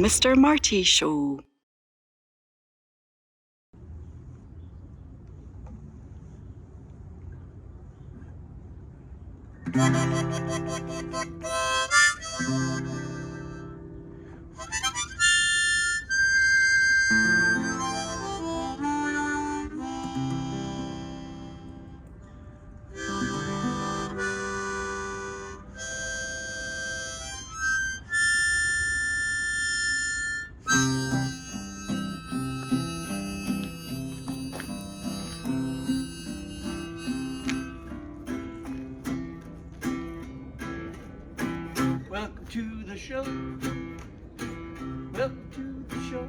Mr. Marty Show. Welcome to the show. Welcome to the show.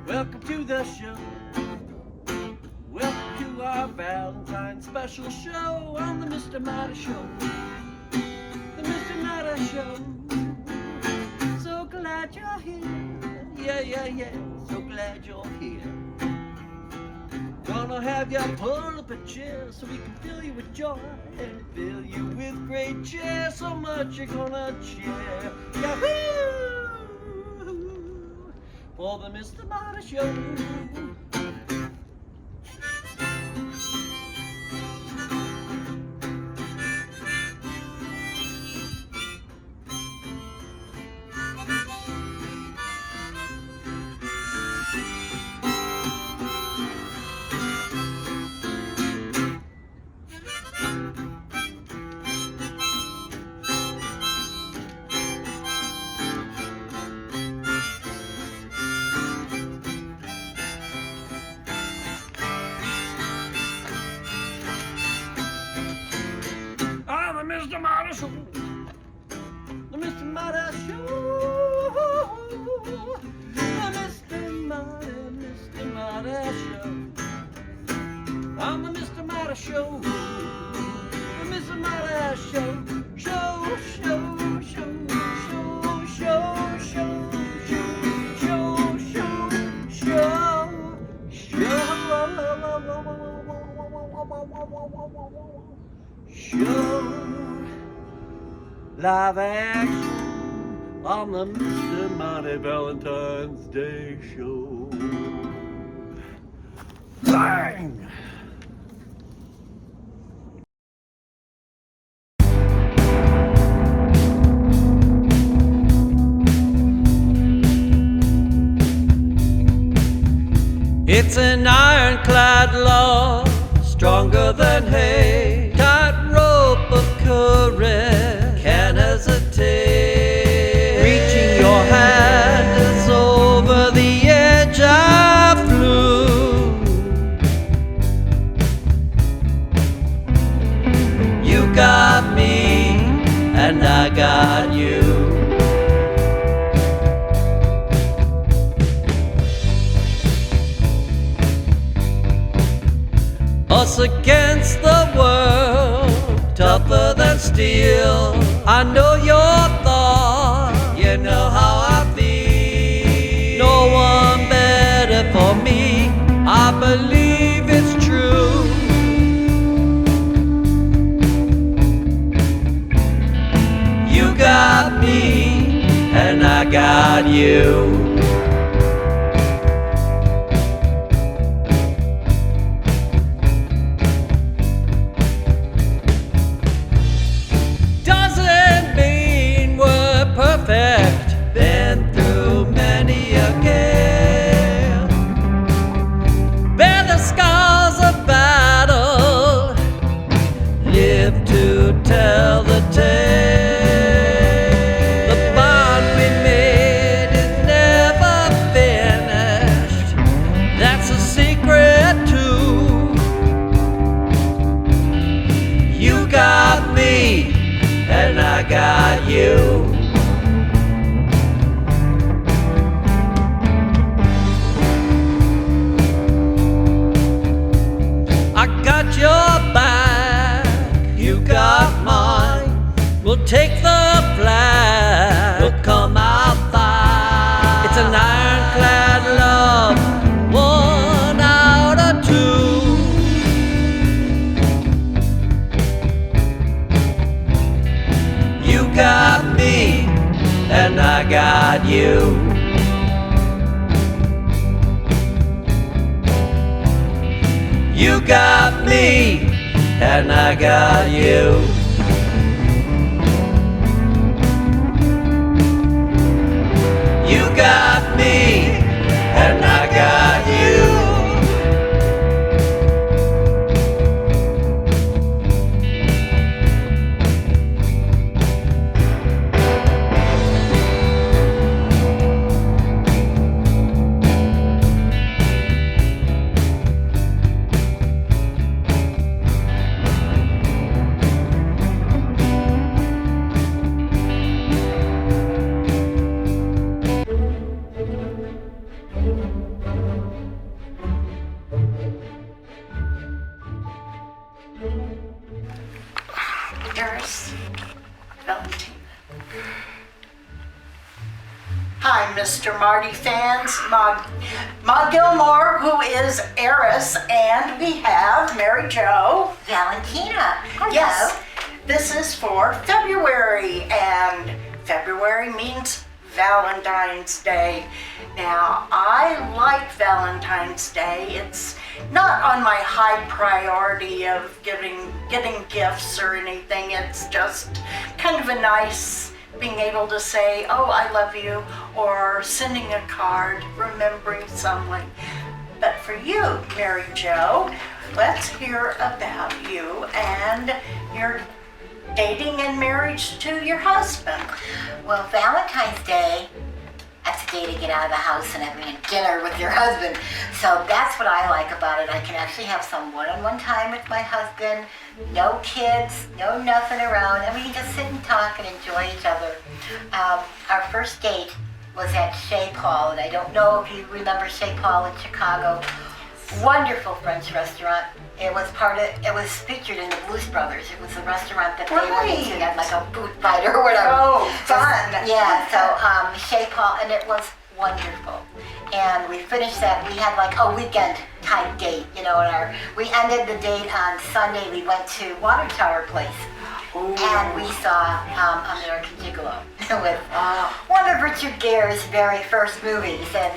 Welcome to the show. Welcome to our Valentine special show on the Mr. Marty Show. The Mr. Marty Show. So glad you're here. Yeah. So glad you're here. Gonna have you pull up a chair so we can fill you with joy and fill you with great cheer. So much you're gonna cheer. Yahoo! For the Mr. Marty Show. Mr. Marty Show. The Mr. Marty Show. The Mr. Marty Show. I'm the Mr. Marty Show. The Mr. Marty Show. Show. Live action on the Mr. Marty Valentine's Day Show. Bang! It's an ironclad love, stronger than hay, tightrope of courage, can't hesitate. Reaching your hand is over the edge I flew. You got me and I got you. Us against the world, tougher than steel. I know your thought, you know how I feel. No one better for me, I believe it's true. You got me and I got you. Been through many a gale, bear the scars of battle, live to tell the tale. The bond we made is never finished, that's a secret too. You got me and I got you. Your back, you got mine. We'll take the flag, we'll come out fine. It's an ironclad love, one out of two. You got me and I I got you. You got me, and I got you. You got me, and I got you. Eris, Valentine. Hi, Mr. Marty fans. Ma Gilmore, who is Eris, and we have Mary Jo. Valentina. Hello. Yes, this is for February, and February means Valentine's Day. Now, I like Valentine's Day. It's not on my high priority of getting gifts or anything. It's just kind of a nice being able to say, oh, I love you, or sending a card, remembering someone. But for you, Mary Jo, let's hear about you and your dating and marriage to your husband. Well, Valentine's Day, that's a day to get out of the house and having a dinner with your husband. So that's what I like about it. I can actually have some one-on-one time with my husband, no kids, no nothing around, and we can just sit and talk and enjoy each other. Our first date was at Chez Paul, and I don't know if you remember Chez Paul in Chicago. Wonderful French restaurant. It was featured in the Blues Brothers. It was a restaurant that they went into, had like a food fight or whatever. Oh, fun. Yeah, so Chez Paul, and it was wonderful. And we finished that, we had like a weekend type date, you know, we ended the date on Sunday. We went to Water Tower Place. Ooh. And we saw American Gigolo with one of Richard Gere's very first movies. And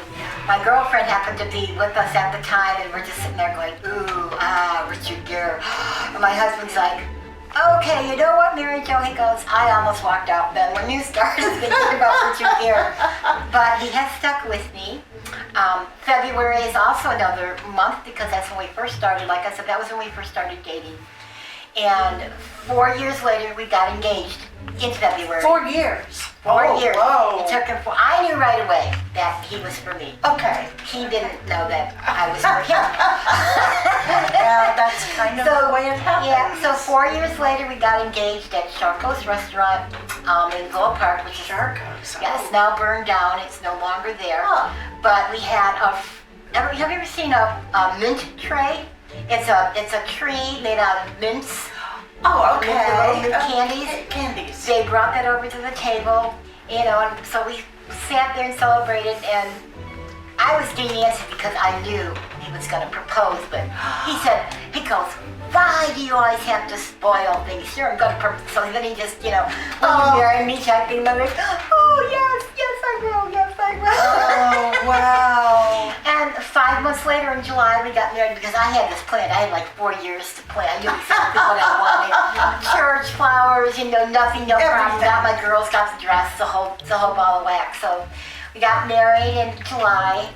my girlfriend happened to be with us at the time, and we're just sitting there going, ooh, Richard Gere. And my husband's like, okay, you know what, Mary Jo? He goes, I almost walked out then when you started thinking about Richard Gere. But he has stuck with me. February is also another month because that's when we first started. Like I said, that was when we first started dating. And 4 years later, we got engaged in February. 4 years. 4 years. Whoa. It took him I knew right away that he was for me. Okay. He didn't know that I was for him. Yeah, that's kind of the way it happens. Yeah, so 4 years later, we got engaged at Charcot's Restaurant in Villa Park, which is Charcot's. It's now burned down. It's no longer there. Oh. But we had have you ever seen a mint tray? It's a tree made out of mints. Oh, okay. The little candies. Candies. They brought that over to the table, you know, and so we sat there and celebrated, and I was dancing because I knew he was going to propose, but he goes, why do you always have to spoil things? Sure, I'm going to propose. So then he just, you know, will you marry me, checking my like, oh, yes, I will, yes, I will. Oh, wow. And 5 months later in July, we got married because I had this plan. I had like 4 years to plan. I knew exactly what I wanted. Church flowers, you know, nothing, no problem. Got my Girl Scouts dress, the whole ball of wax. So we got married in July,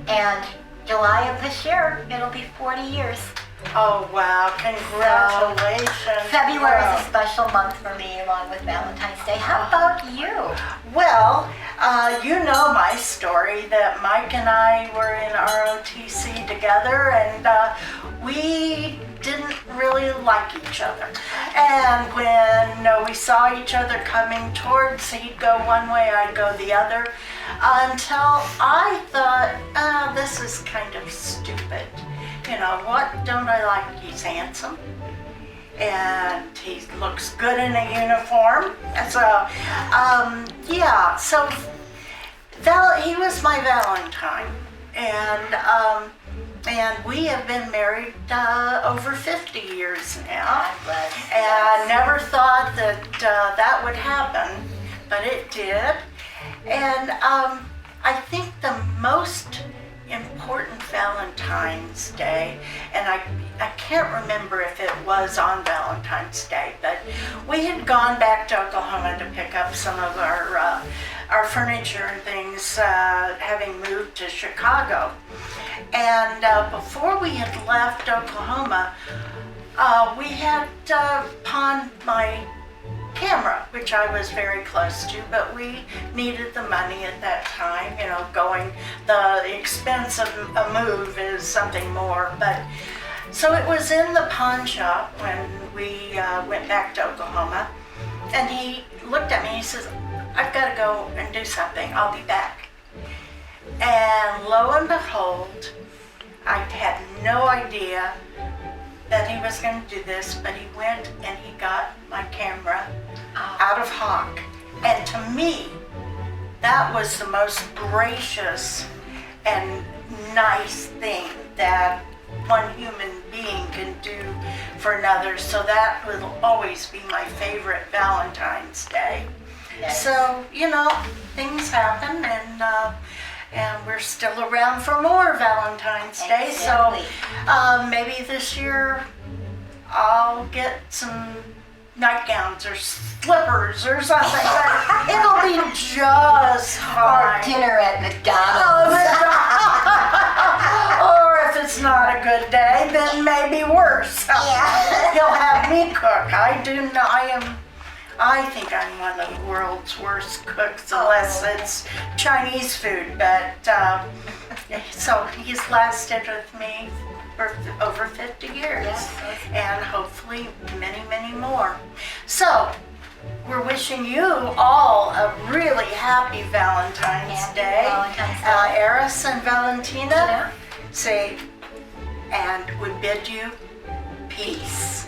and July of this year, it'll be 40 years. Oh, wow. Congratulations. February is a special month for me, along with Valentine's Day. How about you? Well, you know my story that Mike and I were in ROTC together, and we didn't really like each other. And when we saw each other coming towards, he'd go one way, I'd go the other, until I thought, this is kind of stupid. You know, what don't I like? He's handsome, and he looks good in a uniform. So, yeah, so he was my Valentine, and we have been married over 50 years now. And I never thought that that would happen, but it did. And I think the most important Valentine's Day, and I can't remember if it was on Valentine's Day, but we had gone back to Oklahoma to pick up some of our furniture and things, having moved to Chicago. And before we had left Oklahoma, we had pawned my camera, which I was very close to, but we needed the money at that time. You know, the expense of a move is something more. But so it was in the pawn shop when we went back to Oklahoma, and he looked at me and he says, "I've got to go and do something. I'll be back." And lo and behold, I had no idea that he was going to do this, but he went and he got my camera out of hock. And to me, that was the most gracious and nice thing that one human being can do for another. So that will always be my favorite Valentine's Day. Yes. So, you know, things happen, and we're still around for more Valentine's Day. Exactly. So maybe this year I'll get some nightgowns or slippers or something. But it'll be just Or fine. dinner at McDonald's. Or if it's not a good day, then maybe worse. Yeah. He'll have me cook. I think I'm one of the world's worst cooks, unless it's Chinese food. But so he's lasted with me for over 50 years, Yes. and hopefully many, many more. So we're wishing you all a really happy Valentine's Happy Day. Valentine's Day. Eris and Valentina Yeah. say, and we bid you peace.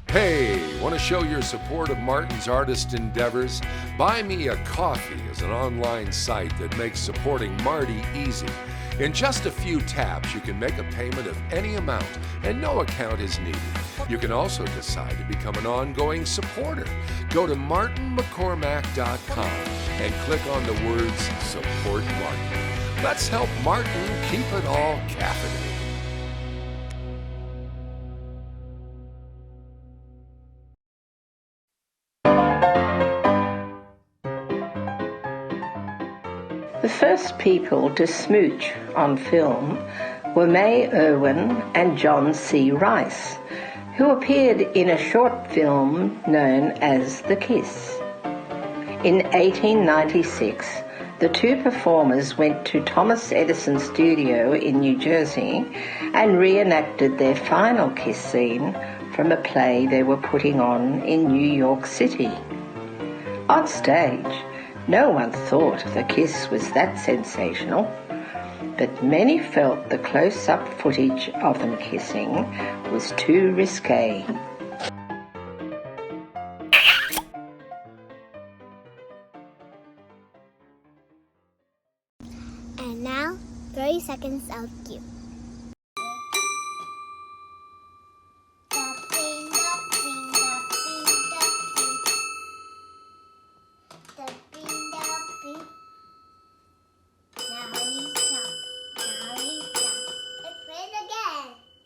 Hey, want to show your support of Martin's artist endeavors? Buy Me a Coffee is an online site that makes supporting Marty easy. In just a few taps, you can make a payment of any amount, and no account is needed. You can also decide to become an ongoing supporter. Go to martinmccormack.com and click on the words Support Martin. Let's help Martin keep it all caffeinated. The first people to smooch on film were May Irwin and John C. Rice, who appeared in a short film known as The Kiss. In 1896, the two performers went to Thomas Edison's studio in New Jersey and reenacted their final kiss scene from a play they were putting on in New York City. On stage, no one thought the kiss was that sensational, but many felt the close-up footage of them kissing was too risque. Thank you.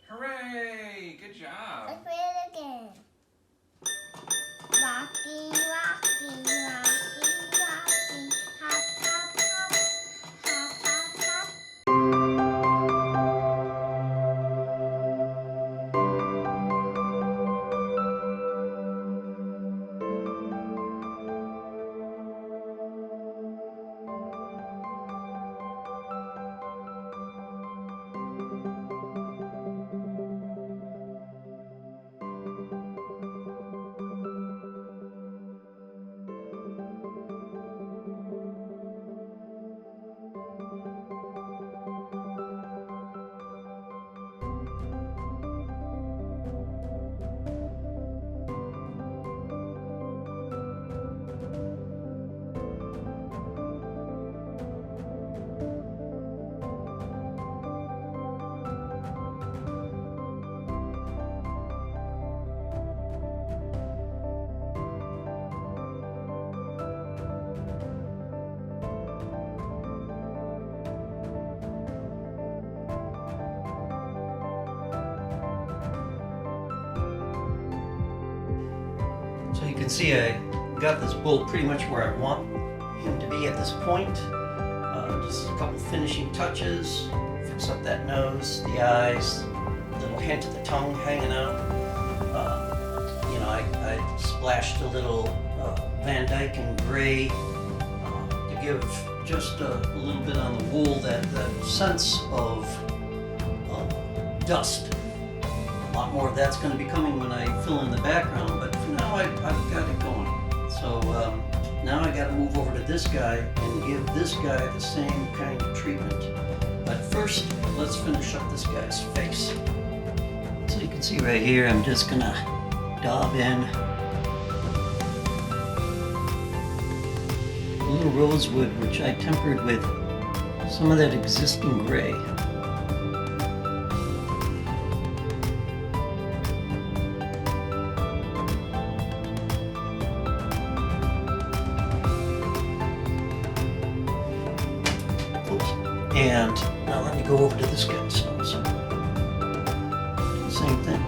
Hooray! Good job. Let's play it again. Rocking, rocking, rocking, rocking. Hop, hop, hop. Hop, hop, hop. So you can see I got this bull pretty much where I want him to be at this point. Just a couple finishing touches, fix up that nose, the eyes, a little hint of the tongue hanging out. I splashed a little Van Dyke and gray to give just a little bit on the wool that sense of dust. A lot more of that's going to be coming when I fill in the background, but for now I've got it going. So now I got to move over to this guy and give this guy the same kind of treatment. But first, let's finish up this guy's face. So you can see right here, I'm just going to daub in a little rosewood, which I tempered with some of that existing gray. And now let me go over to this guy's nose. Do the same thing.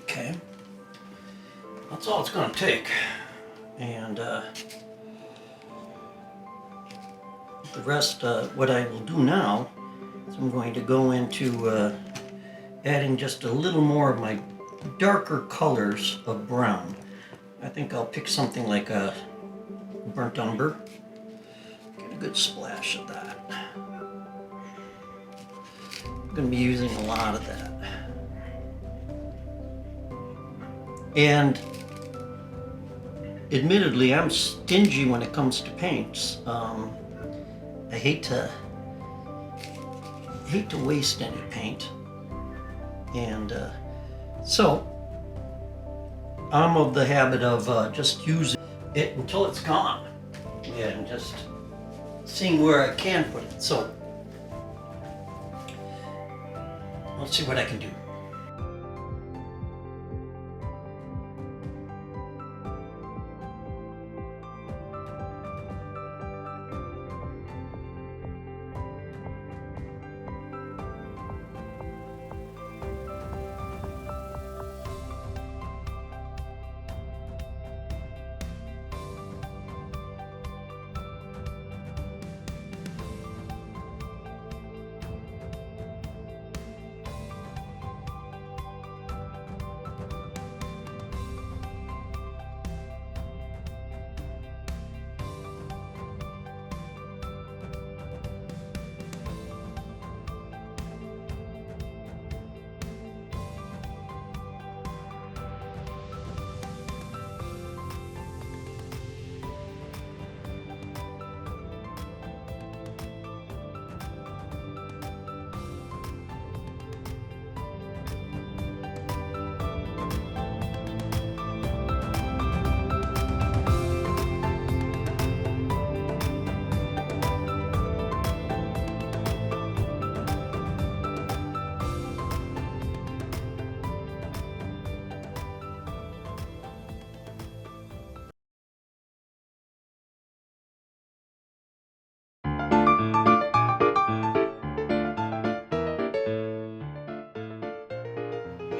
Okay. That's all it's going to take. And the rest, what I will do now, I'm going to go into adding just a little more of my darker colors of brown. I think I'll pick something like a burnt umber. Get a good splash of that. I'm going to be using a lot of that. And admittedly, I'm stingy when it comes to paints. I hate to waste any paint, and so I'm of the habit of just using it until it's gone, and just seeing where I can put it. So let's see what I can do.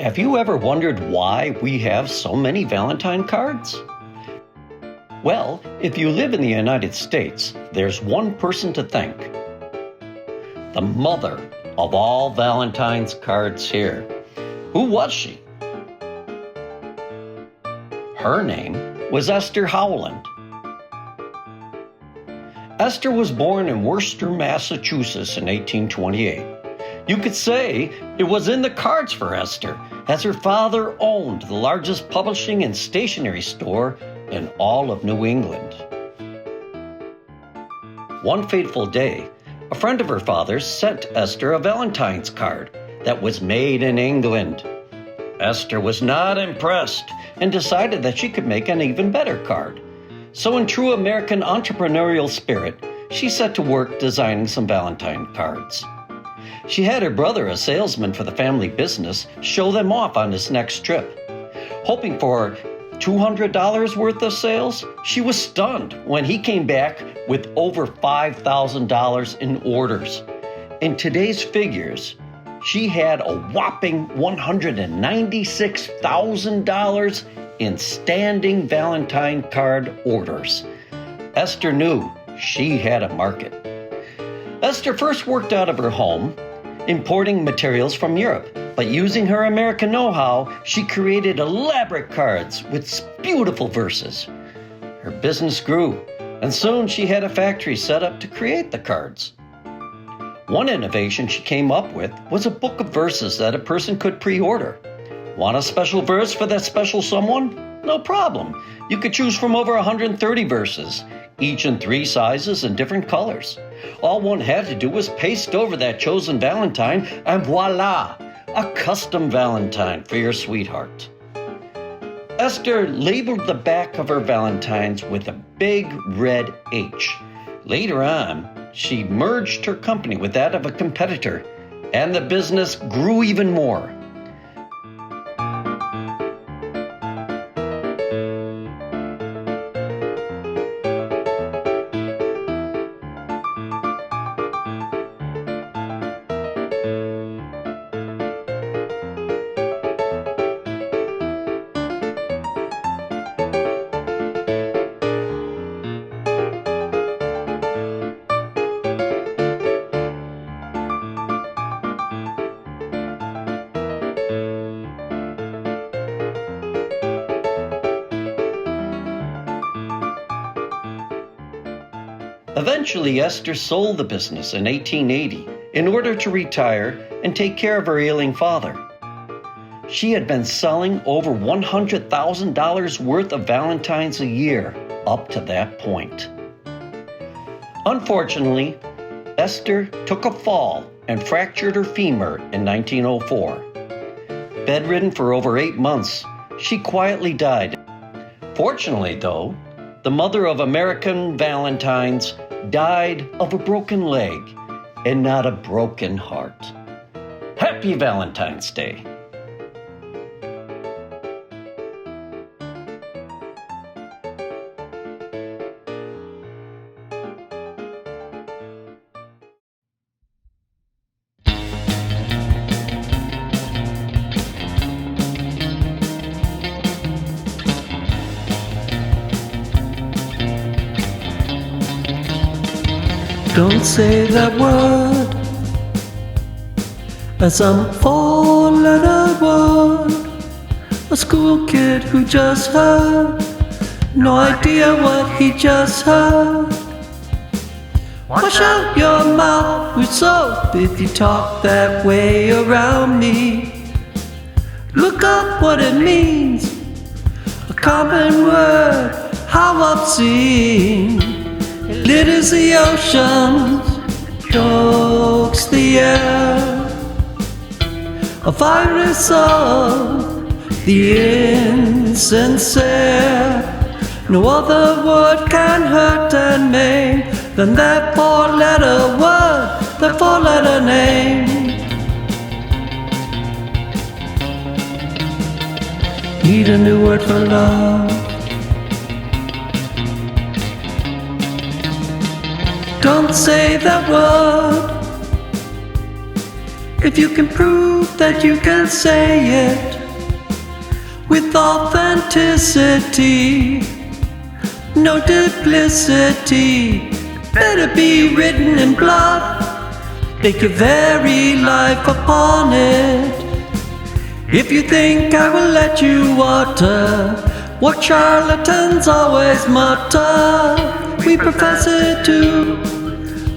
Have you ever wondered why we have so many Valentine cards? Well, if you live in the United States, there's one person to thank. The mother of all Valentine's cards here. Who was she? Her name was Esther Howland. Esther was born in Worcester, Massachusetts in 1828. You could say it was in the cards for Esther, as her father owned the largest publishing and stationery store in all of New England. One fateful day, a friend of her father's sent Esther a Valentine's card that was made in England. Esther was not impressed and decided that she could make an even better card. So in true American entrepreneurial spirit, she set to work designing some Valentine cards. She had her brother, a salesman for the family business, show them off on his next trip. Hoping for $200 worth of sales, she was stunned when he came back with over $5,000 in orders. In today's figures, she had a whopping $196,000 in standing Valentine card orders. Esther knew she had a market. Esther first worked out of her home, importing materials from Europe, but using her American know-how, she created elaborate cards with beautiful verses. Her business grew, and soon she had a factory set up to create the cards. One innovation she came up with was a book of verses that a person could pre-order. Want a special verse for that special someone? No problem. You could choose from over 130 verses, each in 3 sizes and different colors. All one had to do was paste over that chosen Valentine, and voila, a custom Valentine for your sweetheart. Esther labeled the back of her Valentines with a big red H. Later on, she merged her company with that of a competitor, and the business grew even more. Eventually, Esther sold the business in 1880 in order to retire and take care of her ailing father. She had been selling over $100,000 worth of Valentines a year up to that point. Unfortunately, Esther took a fall and fractured her femur in 1904. Bedridden for over 8 months, she quietly died. Fortunately, though, the mother of American Valentines died of a broken leg and not a broken heart. Happy Valentine's Day! Don't say that word, as I'm four-letter word. A school kid who just heard, no idea what he just heard. Wash out your mouth with soap if you talk that way around me. Look up what it means, a common word, how obscene. Litters the oceans, chokes the air, a virus of the insincere. No other word can hurt and maim than that 4-letter word, that 4-letter name. Need a new word for love. Don't say that word, If you can prove that you can say it with authenticity, no duplicity, better be written in blood. Stake your very life upon it. If you think I will let you water what charlatans always mutter, we profess it to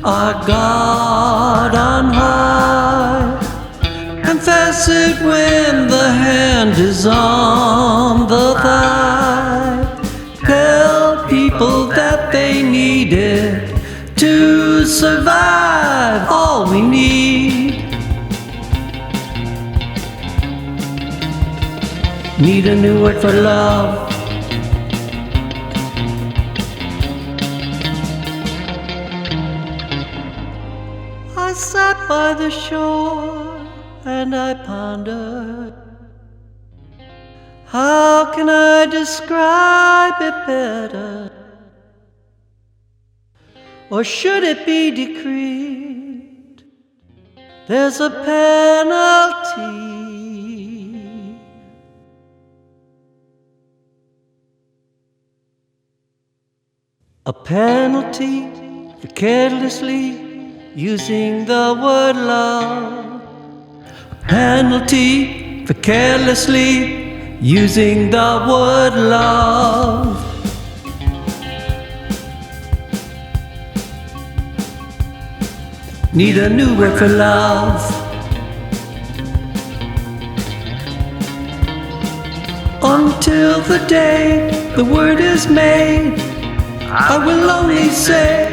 our God on high. Confess it when the hand is on the thigh. Tell people that they need it to survive. All we need a new word for love. I sat by the shore and I pondered, how can I describe it better? Or should it be decreed there's a penalty? A penalty for carelessly using the word love. A penalty for carelessly using the word love. Need a new word for love. Until the day the word is made, I will only say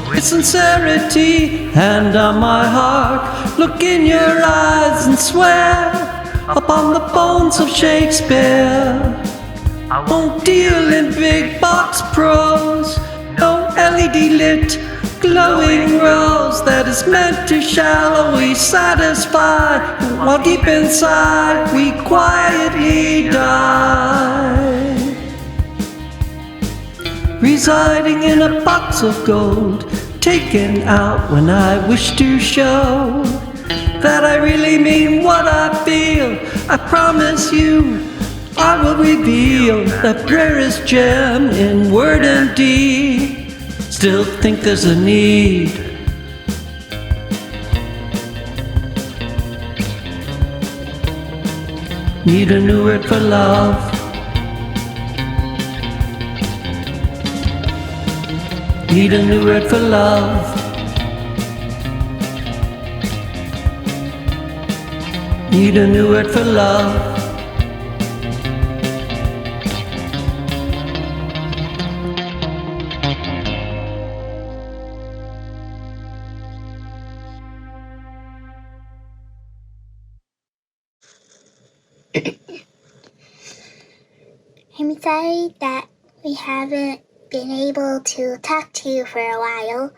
with sincerity, hand on my heart, look in your eyes and swear upon the bones of Shakespeare. I won't deal in big box prose, no LED lit glowing rose that is meant to shallowly satisfy, while deep inside we quietly die. Residing in a box of gold, taken out when I wish to show that I really mean what I feel. I promise you I will reveal that rarest gem in word and deed. Still think there's a need. Need a new word for love. Need a new word for love. Need a new word for love. I'm sorry that we haven't been able to talk to you for a while.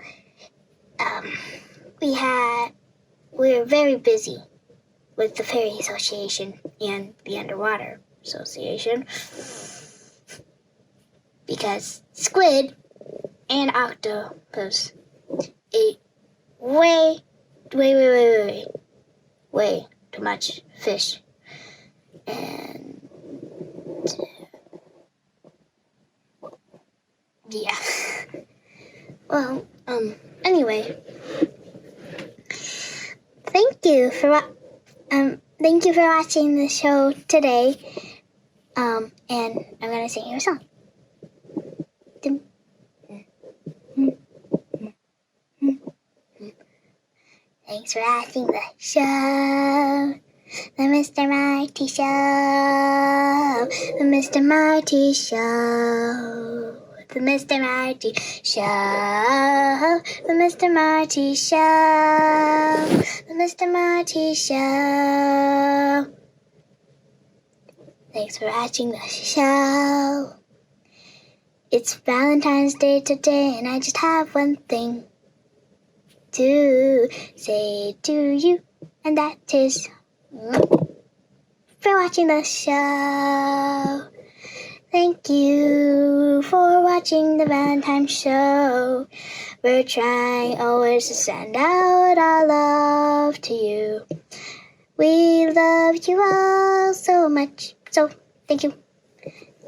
We were very busy with the Ferry Association and the Underwater Association because squid and octopus ate way too much fish. And yeah. Well, anyway. Thank you for watching the show today. And I'm gonna sing you a song. Thanks for watching the show. The Mr. Marty Show. The Mr. Marty Show. The Mr. Marty Show. The Mr. Marty Show. The Mr. Marty Show. Thanks for watching the show. It's Valentine's Day today, and I just have one thing to say to you, and that is for watching the show. Thank you for watching the Valentine Show. We're trying always to send out our love to you. We love you all so much. So, thank you.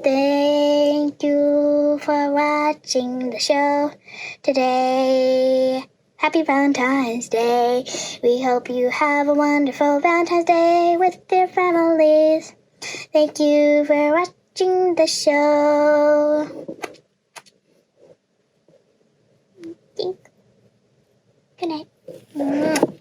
Thank you for watching the show today. Happy Valentine's Day. We hope you have a wonderful Valentine's Day with your families. Thank you for watching the show. Good night.